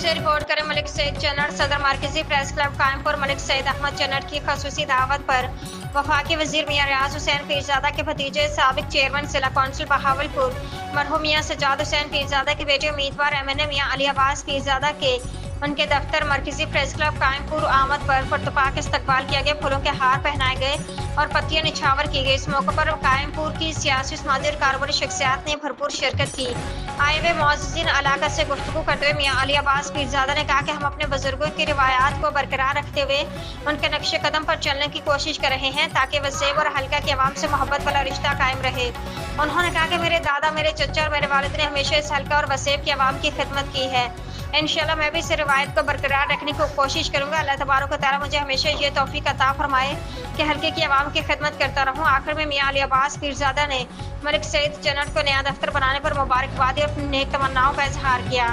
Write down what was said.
से रिपोर्ट करें मलिक सईद चन्नड़। सदर मरकजी प्रेस क्लब कायम पर मलिक सईद अहमद चन्नड़ की खसूसी दावत पर वफाकी वजीर मियां रियाज़ हुसैन पेरजादा के भतीजे साबिक चेयरमैन जिला कौंसिल बहावलपुर मरहूम मियां सजाद हुसैन पेरजादा के बेटे उम्मीदवार मियां अब्बास पेरजादा के उनके दफ्तर मरकजी प्रेस क्लब कायम अहमद पर पतपाक इस्तकबाल किया गया। फूलों के हार पहनाए गए और पत्तियां नछावर की गई। इस मौके पर कायमपुर की सियासी समाजी और कारोबारी शख्सियात ने भरपूर शिरकत की। आए हुए मुअज़्ज़िज़ीन इलाका से गुफ्तगू करते हुए मियां अब्बास पेरजादा ने कहा कि हम अपने बुजुर्गों की रिवायात को बरकरार रखते हुए उनके नक्शे कदम पर चलने की कोशिश कर रहे हैं ताकि वज़ीर और हल्का की आवाम से मोहब्बत वाला रिश्ता कायम रहे। उन्होंने कहा कि मेरे दादा, मेरे चचा और मेरे वालिद ने हमेशा इस हल्का और वसीब की आवाम की खिदमत की है। इंशाल्लाह मैं भी इस रिवायत को बरकरार रखने की कोशिश करूंगा। अल्लाह तबारक व तआला मुझे हमेशा ये तौफीक अता फरमाए कि हल्के की आवाम की खिदमत करता रहूं। आखिर में मियां अब्बास पेरजादा ने मलिक सईद चन्नड़ को नया दफ्तर बनाने पर मुबारकबादी और नेक तमन्नाओं का इजहार किया।